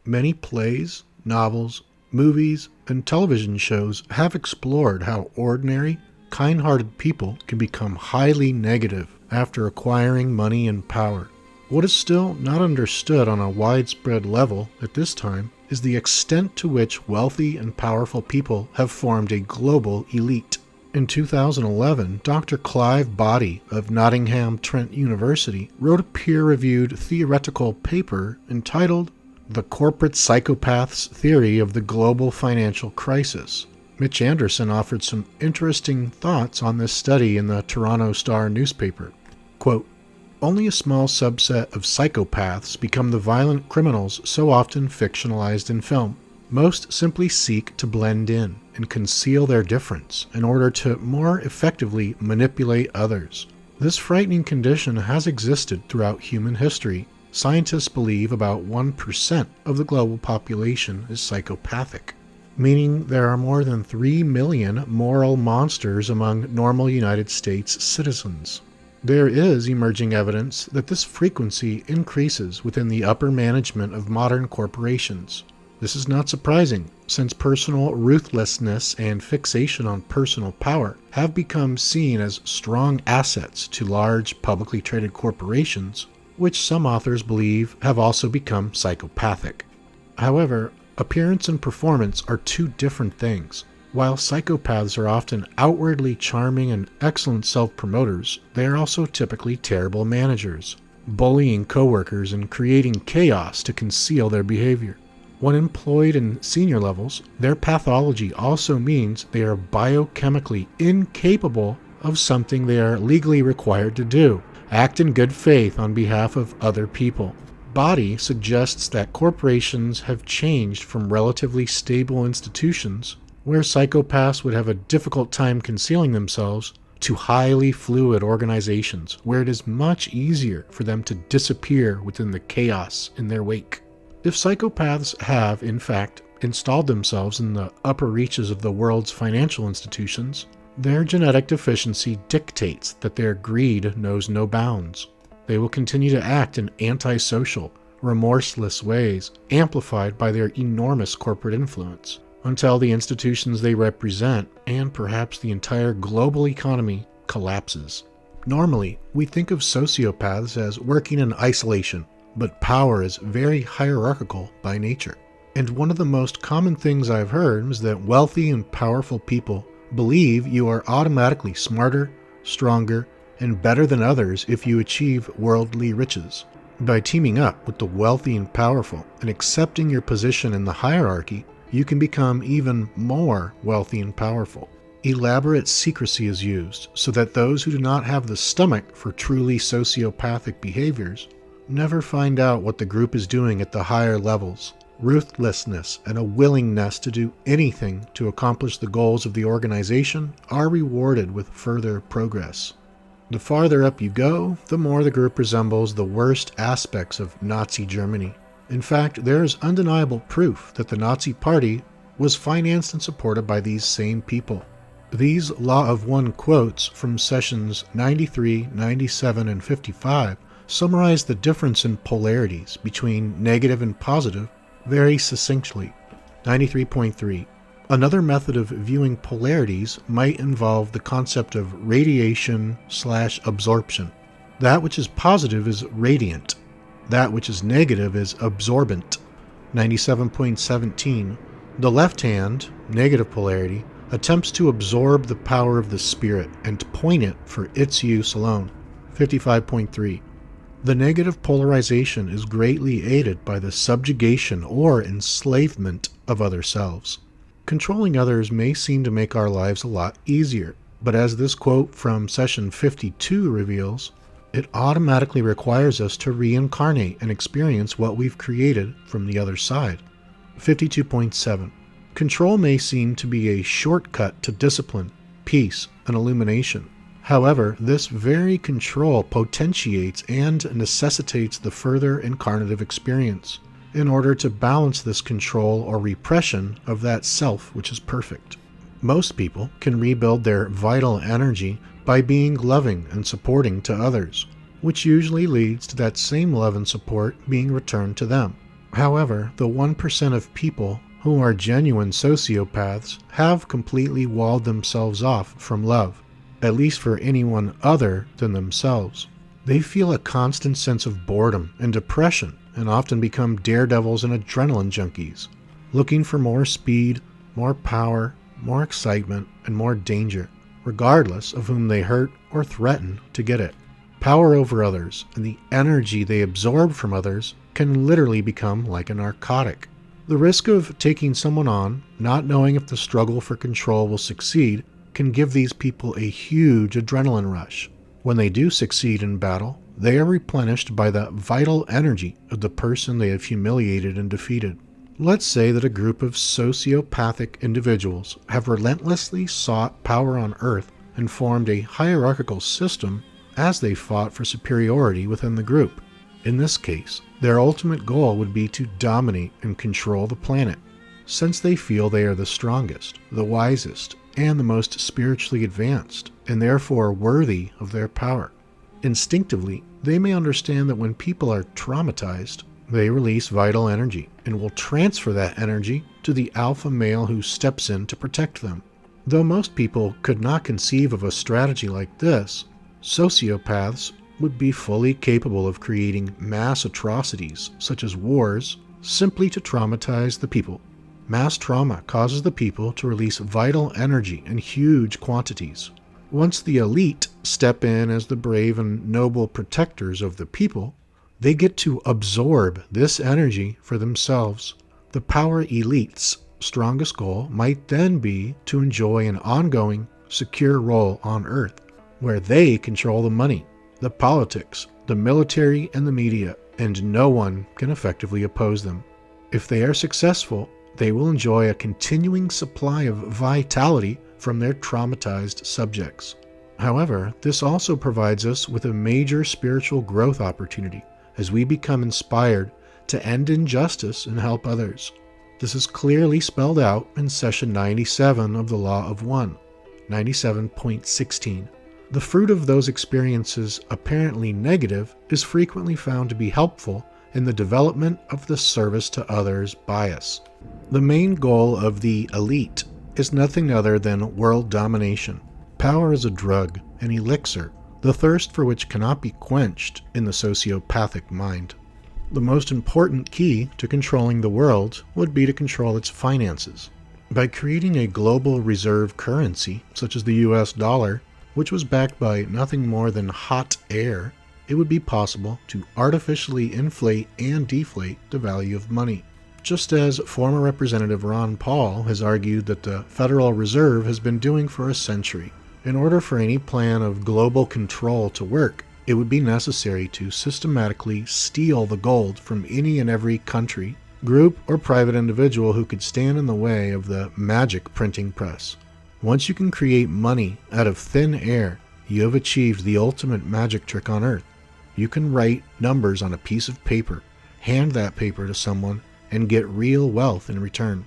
Many plays, novels, movies, and television shows have explored how ordinary, kind-hearted people can become highly negative after acquiring money and power. What is still not understood on a widespread level at this time is the extent to which wealthy and powerful people have formed a global elite. In 2011, Dr. Clive Boddy of Nottingham Trent University wrote a peer-reviewed theoretical paper entitled The Corporate Psychopath's Theory of the Global Financial Crisis. Mitch Anderson offered some interesting thoughts on this study in the Toronto Star newspaper. Quote, "Only a small subset of psychopaths become the violent criminals so often fictionalized in film. Most simply seek to blend in and conceal their difference in order to more effectively manipulate others. This frightening condition has existed throughout human history. Scientists believe about 1% of the global population is psychopathic, meaning there are more than 3 million moral monsters among normal United States citizens. There is emerging evidence that this frequency increases within the upper management of modern corporations. This is not surprising, since personal ruthlessness and fixation on personal power have become seen as strong assets to large publicly traded corporations, which some authors believe have also become psychopathic. However, appearance and performance are two different things. While psychopaths are often outwardly charming and excellent self-promoters, they are also typically terrible managers, bullying coworkers and creating chaos to conceal their behavior. When employed in senior levels, their pathology also means they are biochemically incapable of something they are legally required to do: act in good faith on behalf of other people. Boddy suggests that corporations have changed from relatively stable institutions, where psychopaths would have a difficult time concealing themselves, to highly fluid organizations, where it is much easier for them to disappear within the chaos in their wake. If psychopaths have, in fact, installed themselves in the upper reaches of the world's financial institutions, their genetic deficiency dictates that their greed knows no bounds. They will continue to act in antisocial, remorseless ways, amplified by their enormous corporate influence, until the institutions they represent, and perhaps the entire global economy, collapses. Normally, we think of sociopaths as working in isolation, but power is very hierarchical by nature. And one of the most common things I've heard is that wealthy and powerful people believe you are automatically smarter, stronger, and better than others if you achieve worldly riches. By teaming up with the wealthy and powerful and accepting your position in the hierarchy, you can become even more wealthy and powerful. Elaborate secrecy is used so that those who do not have the stomach for truly sociopathic behaviors never find out what the group is doing at the higher levels. Ruthlessness and a willingness to do anything to accomplish the goals of the organization are rewarded with further progress. The farther up you go, the more the group resembles the worst aspects of Nazi Germany. In fact, there is undeniable proof that the Nazi Party was financed and supported by these same people. These Law of One quotes from sessions 93, 97, and 55 summarize the difference in polarities between negative and positive very succinctly. 93.3. Another method of viewing polarities might involve the concept of radiation/absorption. That which is positive is radiant. That which is negative is absorbent. 97.17. The left hand, negative polarity, attempts to absorb the power of the spirit and point it for its use alone. 55.3. The negative polarization is greatly aided by the subjugation or enslavement of other selves. Controlling others may seem to make our lives a lot easier, but as this quote from session 52 reveals, it automatically requires us to reincarnate and experience what we've created from the other side. 52.7. Control may seem to be a shortcut to discipline, peace, and illumination. However, this very control potentiates and necessitates the further incarnative experience in order to balance this control or repression of that self which is perfect. Most people can rebuild their vital energy by being loving and supporting to others, which usually leads to that same love and support being returned to them. However, the 1% of people who are genuine sociopaths have completely walled themselves off from love, at least for anyone other than themselves. They feel a constant sense of boredom and depression and often become daredevils and adrenaline junkies, looking for more speed, more power, more excitement, and more danger, regardless of whom they hurt or threaten to get it. Power over others and the energy they absorb from others can literally become like a narcotic. The risk of taking someone on, not knowing if the struggle for control will succeed, can give these people a huge adrenaline rush. When they do succeed in battle, they are replenished by the vital energy of the person they have humiliated and defeated. Let's say that a group of sociopathic individuals have relentlessly sought power on Earth and formed a hierarchical system as they fought for superiority within the group. In this case, their ultimate goal would be to dominate and control the planet, since they feel they are the strongest, the wisest, and the most spiritually advanced, and therefore worthy of their power. Instinctively, they may understand that when people are traumatized, they release vital energy and will transfer that energy to the alpha male who steps in to protect them. Though most people could not conceive of a strategy like this, sociopaths would be fully capable of creating mass atrocities, such as wars, simply to traumatize the people. Mass trauma causes the people to release vital energy in huge quantities. Once the elite step in as the brave and noble protectors of the people, they get to absorb this energy for themselves. The power elite's strongest goal might then be to enjoy an ongoing, secure role on Earth, where they control the money, the politics, the military, and the media, and no one can effectively oppose them. If they are successful, they will enjoy a continuing supply of vitality from their traumatized subjects. However, this also provides us with a major spiritual growth opportunity as we become inspired to end injustice and help others. This is clearly spelled out in Session 97 of the Law of One, 97.16. The fruit of those experiences, apparently negative, is frequently found to be helpful in the development of the service to others bias. The main goal of the elite is nothing other than world domination. Power is a drug, an elixir, the thirst for which cannot be quenched in the sociopathic mind. The most important key to controlling the world would be to control its finances. By creating a global reserve currency, such as the US dollar, which was backed by nothing more than hot air, it would be possible to artificially inflate and deflate the value of money. Just as former Representative Ron Paul has argued that the Federal Reserve has been doing for a century. In order for any plan of global control to work, it would be necessary to systematically steal the gold from any and every country, group, or private individual who could stand in the way of the magic printing press. Once you can create money out of thin air, you have achieved the ultimate magic trick on Earth. You can write numbers on a piece of paper, hand that paper to someone, and get real wealth in return.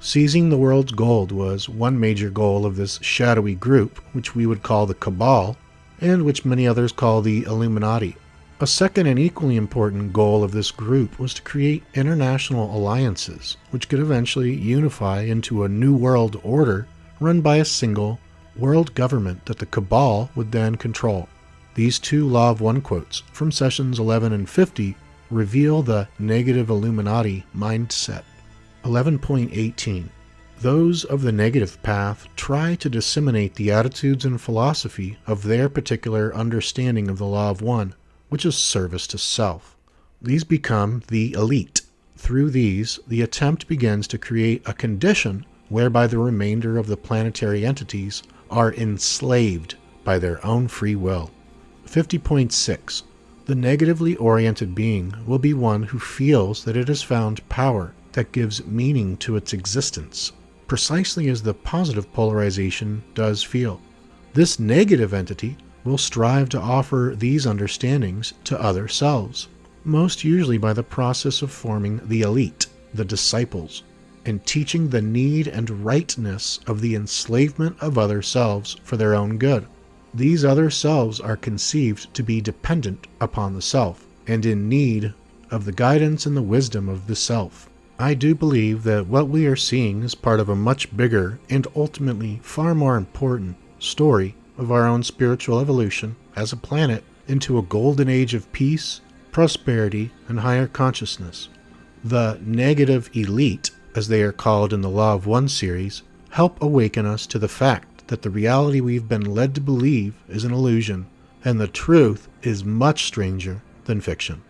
Seizing the world's gold was one major goal of this shadowy group, which we would call the Cabal, and which many others call the Illuminati. A second and equally important goal of this group was to create international alliances, which could eventually unify into a new world order run by a single world government that the Cabal would then control. These two Law of One quotes from sessions 11 and 50 reveal the negative Illuminati mindset. 11.18. Those of the negative path try to disseminate the attitudes and philosophy of their particular understanding of the Law of One, which is service to self. These become the elite. Through these, the attempt begins to create a condition whereby the remainder of the planetary entities are enslaved by their own free will. 50.6. The negatively oriented being will be one who feels that it has found power that gives meaning to its existence, precisely as the positive polarization does feel. This negative entity will strive to offer these understandings to other selves, most usually by the process of forming the elite, the disciples, and teaching the need and rightness of the enslavement of other selves for their own good. These other selves are conceived to be dependent upon the self, and in need of the guidance and the wisdom of the self. I do believe that what we are seeing is part of a much bigger and ultimately far more important story of our own spiritual evolution as a planet into a golden age of peace, prosperity, and higher consciousness. The negative elite, as they are called in the Law of One series, help awaken us to the fact that the reality we've been led to believe is an illusion, and the truth is much stranger than fiction.